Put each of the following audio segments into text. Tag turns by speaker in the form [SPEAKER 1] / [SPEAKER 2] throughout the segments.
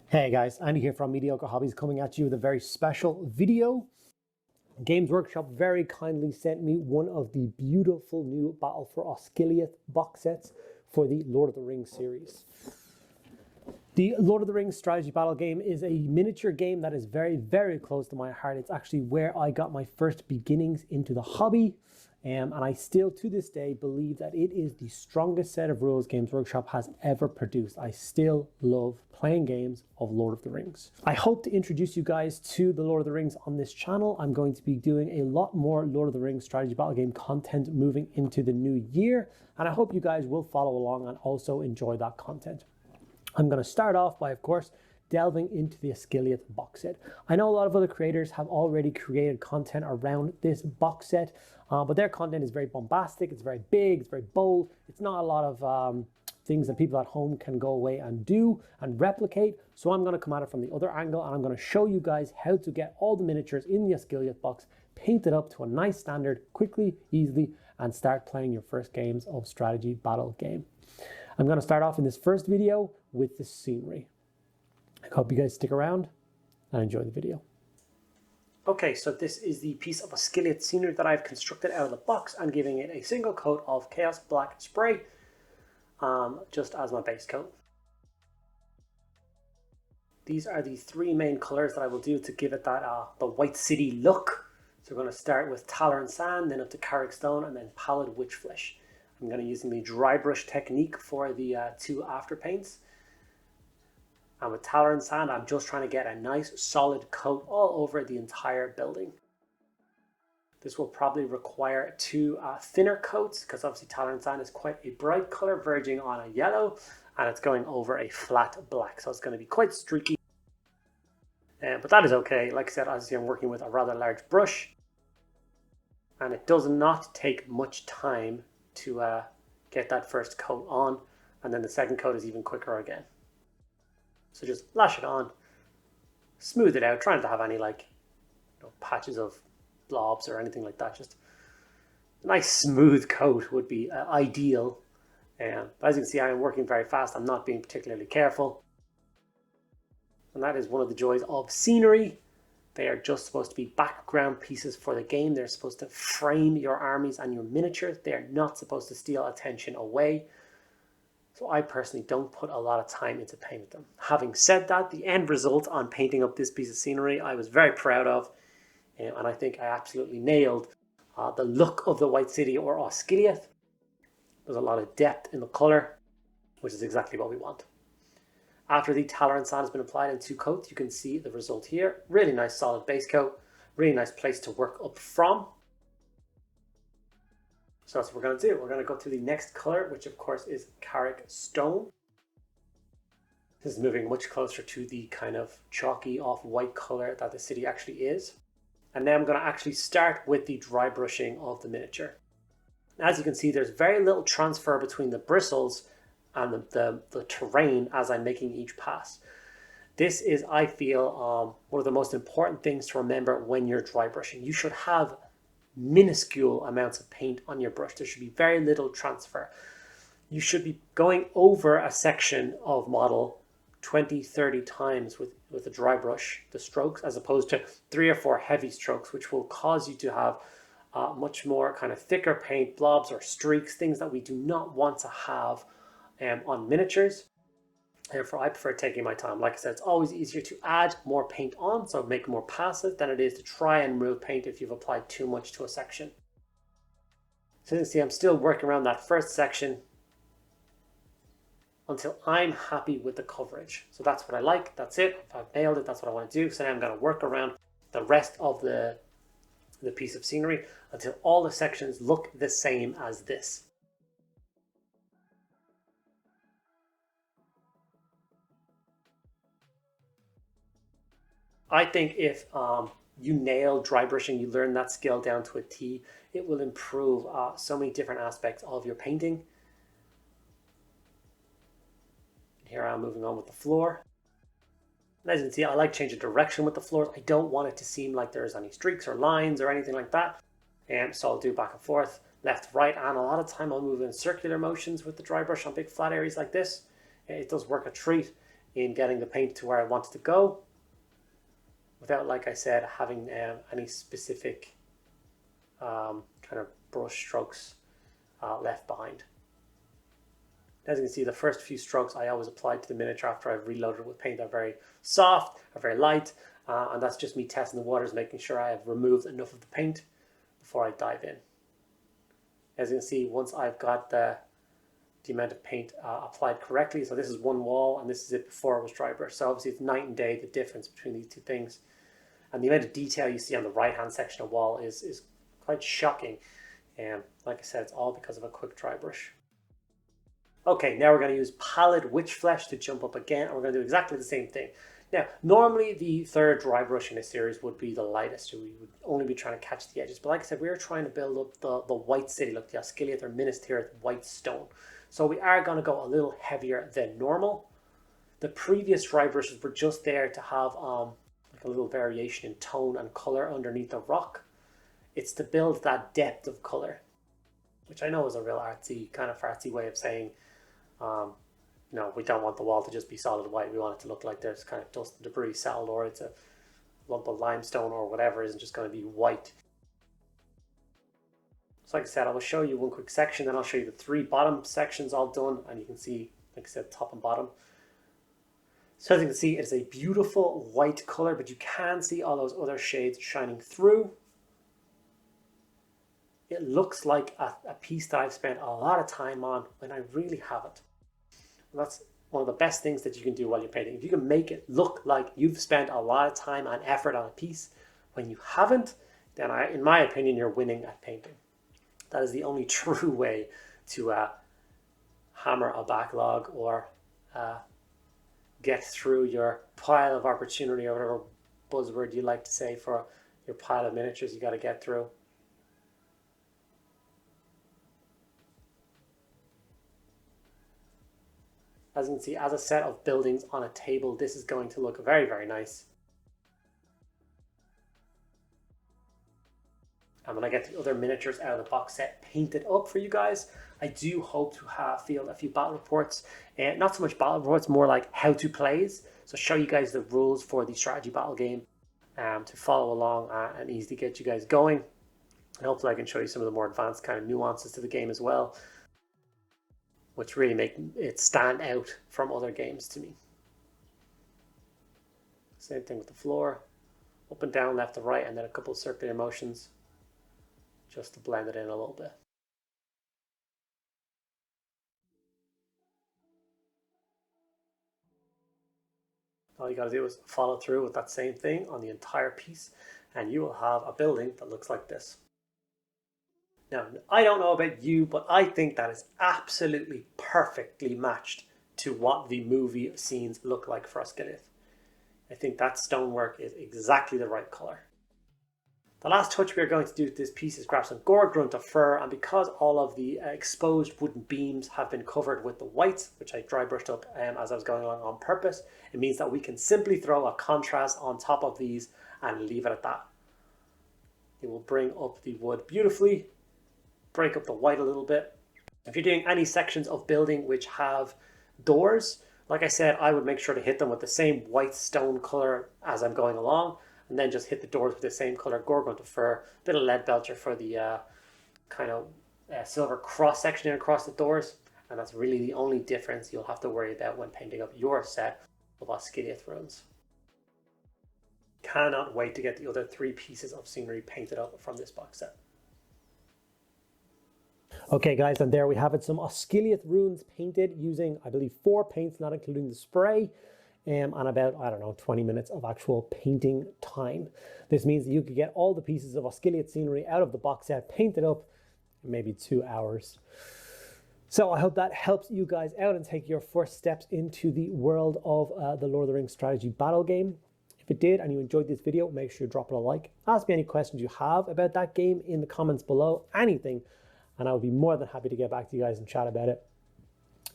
[SPEAKER 1] Hey guys, Andy here from Mediocre Hobbies coming at you with a very special video. Games Workshop very kindly sent me one of the beautiful new Battle for Osgiliath box sets for the Lord of the Rings series. The Lord of the Rings strategy battle game is a miniature game that is very close to my heart. It's actually where I got my first beginnings into the hobby. And I still, to this day, believe that it is the strongest set of rules Games Workshop has ever produced. I still love playing games of Lord of the Rings. I hope to introduce you guys to the Lord of the Rings on this channel. I'm going to be doing a lot more Lord of the Rings strategy battle game content moving into the new year. And I hope you guys will follow along and also enjoy that content. I'm going to start off by, of course, delving into the Osgiliath box set. I know a lot of other creators have already created content around this box set, but their content is very bombastic, it's very big, it's very bold. It's not a lot of things that people at home can go away and do and replicate. So I'm going to come at it from the other angle, and I'm going to show you guys how to get all the miniatures in the Osgiliath box painted up to a nice standard quickly, easily, and start playing your first games of strategy battle game. I'm going to start off in this first video with the scenery. I hope you guys stick around and enjoy the video. Okay, so this is the piece of Osgiliath scenery that I've constructed out of the box and giving it a single coat of Chaos Black spray, just as my base coat. These are the three main colors that I will do to give it that the White City look. So we're going to start with Taller and Sand, then up to Carrick Stone, and then Pallid Witchflesh. I'm going to be using the dry brush technique for the two after paints. And with Taller and Sand, I'm just trying to get a nice solid coat all over the entire building. This will probably require two thinner coats, because obviously Taller and Sand is quite a bright color, verging on a yellow, and it's going over a flat black. So it's going to be quite streaky. But that is okay. Like I said, as I'm working with a rather large brush, and it does not take much time to get that first coat on, and then the second coat is even quicker again. So just lash it on, smooth it out, try not to have any patches of blobs or anything like that. Just a nice smooth coat would be ideal. But as you can see, I am working very fast. I'm not being particularly careful. And that is one of the joys of scenery. They are just supposed to be background pieces for the game. They're supposed to frame your armies and your miniatures. They are not supposed to steal attention away. So I personally don't put a lot of time into painting them. Having said that, the end result on painting up this piece of scenery I was very proud of, and I think I absolutely nailed the look of the White City or Osgiliath. There's a lot of depth in the colour, which is exactly what we want. After the Taller and Sand has been applied in two coats, you can see the result here. Really nice solid base coat, really nice place to work up from. So that's what we're going to do. We're going to go to the next color, which of course is Carrick Stone. This is moving much closer to the kind of chalky off-white color that the city actually is. And now I'm going to actually start with the dry brushing of the miniature. As you can see, there's very little transfer between the bristles and the terrain as I'm making each pass. This is, I feel, one of the most important things to remember when you're dry brushing. You should have minuscule amounts of paint on your brush. There should be very little transfer. You should be going over a section of model 20-30 times with a dry brush, the strokes, as opposed to 3 or 4 heavy strokes, which will cause you to have much more kind of thicker paint, blobs or streaks, things that we do not want to have on miniatures. Therefore, I prefer taking my time. Like I said, it's always easier to add more paint on, so make more passes, than it is to try and remove paint if you've applied too much to a section. So you can see I'm still working around that first section until I'm happy with the coverage. So that's what I like, that's it. If I've nailed it, that's what I want to do. So now I'm going to work around the rest of the piece of scenery until all the sections look the same as this. I think if you nail dry brushing, you learn that skill down to a T, it will improve so many different aspects of your painting. Here I'm moving on with the floor. And as you can see, I like changing direction with the floors. I don't want it to seem like there's any streaks or lines or anything like that. So I'll do back and forth, left, right, and a lot of time I'll move in circular motions with the dry brush on big flat areas like this. It does work a treat in getting the paint to where I want it to go without, like I said, having any specific kind of brush strokes left behind. As you can see, the first few strokes I always apply to the miniature after I've reloaded it with paint are very soft, are very light, and that's just me testing the waters, making sure I have removed enough of the paint before I dive in. As you can see, once I've got the amount of paint applied correctly, so this is one wall and this is it before it was dry brush, so obviously it's night and day the difference between these two things, and the amount of detail you see on the right hand section of wall is quite shocking, and like I said, it's all because of a quick dry brush. Okay, now we're going to use pallid witch flesh to jump up again, and we're going to do exactly the same thing. Now, normally the third dry brush in a series would be the lightest, so we would only be trying to catch the edges. But like I said, we are trying to build up the white city look, the Osgiliath or Minas Tirith white stone. So we are going to go a little heavier than normal. The previous dry brushes were just there to have like a little variation in tone and color underneath the rock. It's to build that depth of color, which I know is a real artsy, kind of artsy way of saying, no, we don't want the wall to just be solid white. We want it to look like there's kind of dust and debris settled, or it's a lump of limestone or whatever isn't just going to be white. So like I said, I will show you one quick section, then I'll show you the three bottom sections all done, and you can see, like I said, top and bottom. So as you can see, it's a beautiful white color, but you can see all those other shades shining through. It looks like a piece that I've spent a lot of time on when I really haven't. And that's one of the best things that you can do while you're painting. If you can make it look like you've spent a lot of time and effort on a piece when you haven't, then in my opinion, you're winning at painting. That is the only true way to hammer a backlog or get through your pile of opportunity, or whatever buzzword you like to say for your pile of miniatures you got to get through. As you can see, as a set of buildings on a table, this is going to look very, very nice. And when I get the other miniatures out of the box set painted up for you guys, I do hope to field a few battle reports. Not so much battle reports, more like how to plays. So show you guys the rules for the strategy battle game to follow along and easily get you guys going. And hopefully I can show you some of the more advanced kind of nuances to the game as well, which really make it stand out from other games to me. Same thing with the floor, up and down, left to right, and then a couple of circular motions just to blend it in a little bit. All you got to do is follow through with that same thing on the entire piece, and you will have a building that looks like this. Now, I don't know about you, but I think that is absolutely perfectly matched to what the movie scenes look like for Osgiliath. I think that stonework is exactly the right color. The last touch we are going to do with this piece is grab some Gore-Grunt of fur, and because all of the exposed wooden beams have been covered with the whites, which I dry brushed up as I was going along on purpose, it means that we can simply throw a contrast on top of these and leave it at that. It will bring up the wood beautifully, break up the white a little bit. If you're doing any sections of building which have doors, like I said, I would make sure to hit them with the same white stone color as I'm going along, and then just hit the doors with the same color Gore-Grunt of fur, a bit of lead belcher for the kind of silver cross section across the doors, and that's really the only difference you'll have to worry about when painting up your set of Osgiliath runes. Cannot wait to get the other three pieces of scenery painted up from this box set. Okay guys, and there we have it, some Osgiliath runes painted using, I believe, 4 paints, not including the spray, and about, I don't know, 20 minutes of actual painting time. This means that you could get all the pieces of Osgiliath scenery out of the box set, painted up in maybe 2 hours. So I hope that helps you guys out and take your first steps into the world of the Lord of the Rings strategy battle game. If it did and you enjoyed this video, make sure you drop it a like. Ask me any questions you have about that game in the comments below, anything, and I would be more than happy to get back to you guys and chat about it.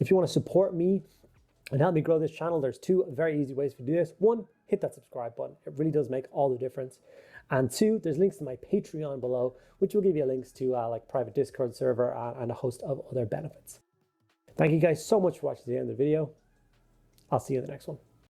[SPEAKER 1] If you want to support me and help me grow this channel, there's 2 very easy ways to do this. 1, hit that subscribe button. It really does make all the difference. And 2, there's links to my Patreon below, which will give you links to like private Discord server and a host of other benefits. Thank you guys so much for watching the end of the video. I'll see you in the next one.